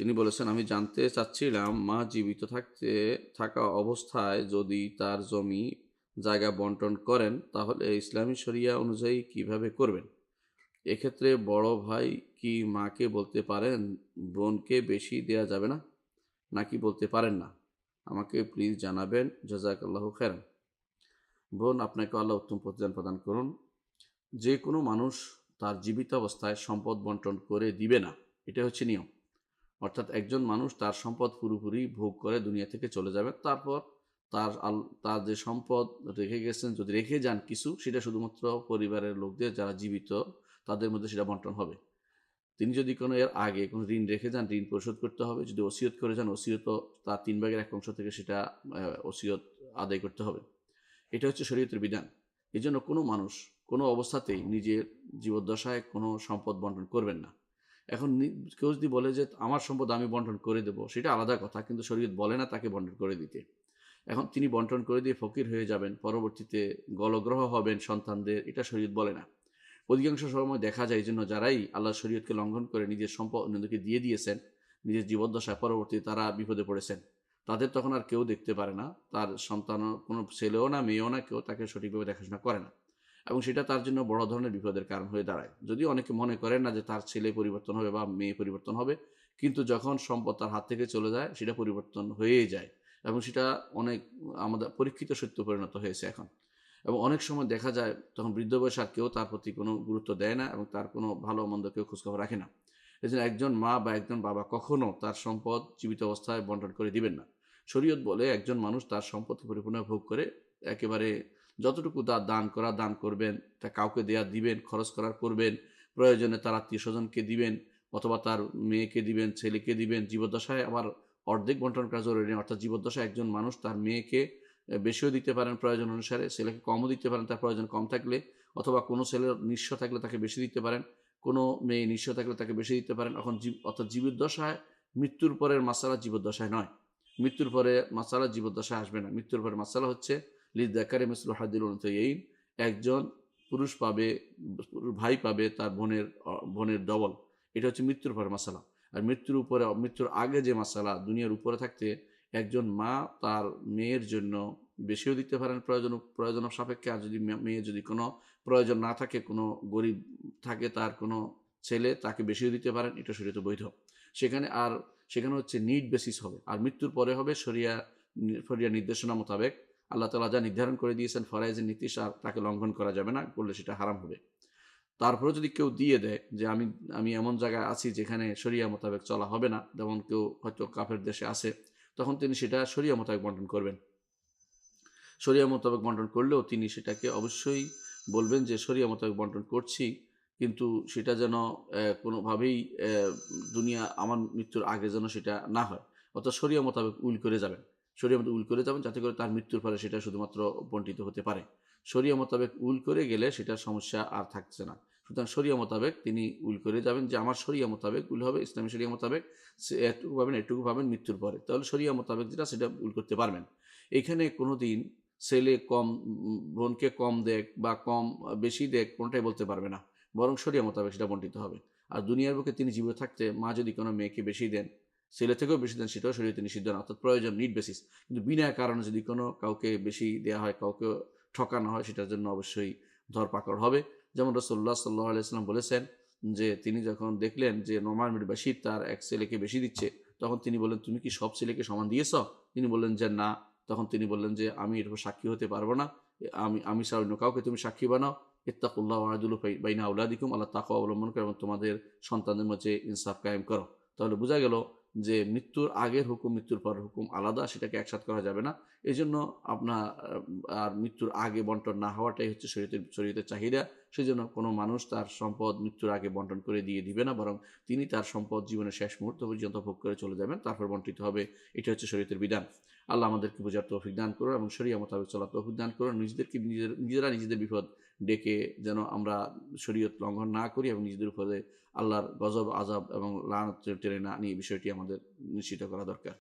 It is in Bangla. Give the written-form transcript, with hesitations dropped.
তিনি বলেছেন, আমি জানতে চাচ্ছিলাম মা জীবিত থাকা অবস্থায় যদি তার জমি জায়গা বন্টন করেন তাহলে ইসলামী শরিয়া অনুযায়ী কিভাবে করবেন? এক্ষেত্রে বড় ভাই কি মাকে বলতে পারেন বোনকে বেশি দেয়া যাবে না, নাকি বলতে পারেন না? আমাকে প্লিজ জানাবেন। জাযাকাল্লাহু খাইরান। বোন, আপনাকে আল্লাহ উত্তম প্রতিদান প্রদান করুন। যে কোনো মানুষ তার জীবিত অবস্থায় সম্পদ বন্টন করে দিবে না, এটা হচ্ছে নিয়ম। অর্থাৎ একজন মানুষ তার সম্পদ পুরোপুরি ভোগ করে দুনিয়া থেকে চলে যাবে, তারপর তার যে সম্পদ রেখে গেছেন, যদি রেখে যান কিছু, সেটা শুধুমাত্র পরিবারের লোকদের যারা জীবিত তাদের মধ্যে সেটা বন্টন হবে। তিনি যদি কোনো এর আগে কোনো ঋণ রেখে যান, ঋণ পরিশোধ করতে হবে। যদি ওসিয়ত করে যান, ওসিয়তও তার 3 ভাগের 1 অংশ থেকে সেটা ওসিয়ত আদায় করতে হবে। এটা হচ্ছে শরীয়তের বিধান। এজন্য কোনো মানুষ কোনো অবস্থাতেই নিজের জীবদ্দশায় কোনো সম্পদ বন্টন করবেন না। এখন কেউ যদি বলে যে আমার সম্পদ আমি বন্টন করে দেব, সেটা আলাদা কথা, কিন্তু শরীয়ত বলে না তাকে বন্টন করে দিতে। এখন তিনি বন্টন করে দিয়ে ফকির হয়ে যাবেন, পরবর্তীতে গলগ্রহ হবেন সন্তানদের, এটা শরীয়ত বলে না। অধিকাংশ সময় দেখা যায় এইজন্য যারাই আল্লাহর শরীয়তকে লঙ্ঘন করে নিজের সম্পদ অন্যদেরকে দিয়ে দিয়েছেন নিজের জীবদ্দশায়, পরবর্তীতে তারা বিপদে পড়েছেন। তাদের তখন আর কেউ দেখতে পারে না, তার সন্তানও, কোনো ছেলেও না মেয়েও না, কেউ তাকে সঠিকভাবে দেখাশোনা করে না, এবং সেটা তার জন্য বড় ধরনের বিপদের কারণ হয়ে দাঁড়ায়। যদিও অনেকে মনে করেন না যে তার ছেলে পরিবর্তন হবে বা মেয়ে পরিবর্তন হবে, কিন্তু যখন সম্পদ তার হাত থেকে চলে যায় সেটা পরিবর্তন হয়েই যায়, এবং সেটা অনেক আমাদের পরীক্ষিত সত্য পরিণত হয়েছে এখন। এবং অনেক সময় দেখা যায় তখন বৃদ্ধ বয়সে আর কেউ তার প্রতি কোনো গুরুত্ব দেয় না, এবং তার কোনো ভালো মন্দ কেউ খোঁজখবর রাখে না। এজন্য একজন মা বা একজন বাবা কখনো তার সম্পদ জীবিত অবস্থায় বন্টন করে দিবেন না। শরীয়ত বলে একজন মানুষ তার সম্পত্তি পরিপূর্ণ ভোগ করে একেবারে যতটুকু দান করা দান করবেন, তা কাউকে দেয়া দিবেন, খরচ করার করবেন, প্রয়োজনে তার আত্মীয় স্বজনকে দিবেন, অথবা তার মেয়েকে দিবেন, ছেলেকে দিবেন। জীবদ্দশায় আবার অর্ধেক বন্টন করা জরুরি নেই। অর্থাৎ জীবদ্দশায় একজন মানুষ তার মেয়েকে বেশিও দিতে পারেন প্রয়োজন অনুসারে, ছেলেকে কমও দিতে পারেন তার প্রয়োজন কম থাকলে, অথবা কোনো ছেলের নিঃস্ব থাকলে তাকে বেশি দিতে পারেন, কোনো মেয়ে নিঃস্ব থাকলে তাকে বেশি দিতে পারেন। এখন অর্থাৎ জীবদ্দশায়, মৃত্যুর পরের মাসালা জীবদ্দশায় নয়। মৃত্যুর পরে মাসালা জীবদ্দশায় আসবে না। মৃত্যুর পরের মাসালা হচ্ছে লিযযাকারি মিসলু হাজ্জিল উনসায়াইন। একজন পুরুষ পাবে, ভাই পাবে তার বোনের ডবল। এটা হচ্ছে মৃত্যুর পরের মাসালা। আর মৃত্যুর আগে যে মাসালা, দুনিয়ার উপরে থাকতে একজন মা তার মেয়ের জন্য বেশিও দিতে পারেন প্রয়োজন সাপেক্ষে। আর যদি মেয়ে যদি কোনো প্রয়োজন না থাকে, কোনো গরিব থাকে তার কোনো ছেলে, তাকে বেশিও দিতে পারেন, এটা শরীয়তে বৈধ। সেখানে হচ্ছে নিড বেসিস হবে, আর মৃত্যুর পরে হবে শরিয়া নির্দেশনা মোতাবেক। আল্লাহ তাআলা যা নির্ধারণ করে দিয়েছেন ফরাইজের নীতি, তাকে লঙ্ঘন করা যাবে না, করলে সেটা হারাম হবে। তারপরে যদি কেউ দিয়ে দেয় যে আমি আমি এমন জায়গায় আছি যেখানে শরিয়া মোতাবেক চলা হবে না, যেমন কেউ হয়তো কাফের দেশে আছে, তখন তিনি সেটা শরিয়া মোতাবেক বন্টন করবেন। শরিয়া মোতাবেক বন্টন করলেও তিনি সেটাকে অবশ্যই বলবেন যে শরিয়া মোতাবেক বন্টন করছি, কিন্তু সেটা যেন কোনোভাবেই দুনিয়া আমার মৃত্যুর আগে যেন সেটা না হয়। অর্থাৎ শরিয়া মোতাবেক উইল করে যাবেন। শরিয়া মোতাবেক উইল করে যাবেন যাতে করে তার মৃত্যুর পরে সেটা শুধুমাত্র বন্টিত হতে পারে। শরিয়া মোতাবেক উইল করে গেলে সেটার সমস্যা আর থাকছে না। সুতরাং শরিয়া মোতাবেক তিনি উইল করে যাবেন যে আমার শরিয়া মোতাবেক উইল হবে, ইসলামী শরিয়া মোতাবেক সে এটুকু পাবেন মৃত্যুর পরে। তাহলে শরিয়া মোতাবেক যেটা সেটা উইল করতে পারবেন। এখানে কোনোদিন ছেলে কম বোনকে কম দেখ বা বেশি দেখ, কোনটাই বলতে পারবে না, বরং শরিয়া মোতাবেক সেটা বন্টিত হবে। আর দুনিয়ার বুকে তিনি জীবিত থাকতে মা যদি কোনো মেয়েকে বেশি দেন, ছেলে থেকেও বেশি দেন, সেটাও শরীয়তে নিষিদ্ধ না, অর্থাৎ প্রয়োজন নিড বেসিস। কিন্তু বিনা কারণে যদি কোনো কাউকে বেশি দেওয়া হয়, কাউকে ঠকানো হয়, সেটার জন্য অবশ্যই ধরপাকড় হবে। যেমন রাসূলুল্লাহ সাল্লাল্লাহু আলাইহি ওয়াসাল্লাম বলেছেন যে তিনি যখন দেখলেন যে নোমান বিন বাশির তার এক ছেলেকে বেশি দিচ্ছে, তখন তিনি বললেন, তুমি কি সব ছেলেকে সমান দিয়েছ? তিনি বললেন যে না। তখন তিনি বললেন যে আমি এর উপর সাক্ষী হতে পারবো না, আমি ছাড়া অন্য কাউকে তুমি সাক্ষী বানাও। ইত্তাকুল্লাহ ওয়াদিলু বাইনা আওলাদিকুম, আল্লাহ তাকওয়া অবলম্বন করো এবং তোমাদের সন্তানদের মাঝে ইনসাফ কায়েম করো। তাহলে বোঝা গেল যে মৃত্যুর আগের হুকুম, মৃত্যুর পরের হুকুম আলাদা, সেটাকে একসাথ করা যাবে না। এই জন্য আপনার আর মৃত্যুর আগে বন্টন না হওয়াটাই হচ্ছে শরীয়তের চাহিদা। সেই জন্য কোনো মানুষ তার সম্পদ মৃত্যুর আগে বন্টন করে দিয়ে দিবে না, বরং তিনি তার সম্পদ জীবনের শেষ মুহূর্ত পর্যন্ত ভোগ করে চলে যাবেন, তারপর বন্টিত হবে। এটা হচ্ছে শরীয়তের বিধান। আল্লাহ আমাদেরকে বোঝার তৌফিক দান করুন এবং শরিয়া মোতাবেক চলার তৌফিক দান করুন। নিজেরা নিজেদের বিপদ ডেকে যেন আমরা শরীয়ত লঙ্ঘন না করি, এবং নিজেদের উপরে আল্লাহর গজব, আযাব এবং লানত টেনে না নিয়ে বিষয়টি আমাদের নিশ্চিত করা দরকার।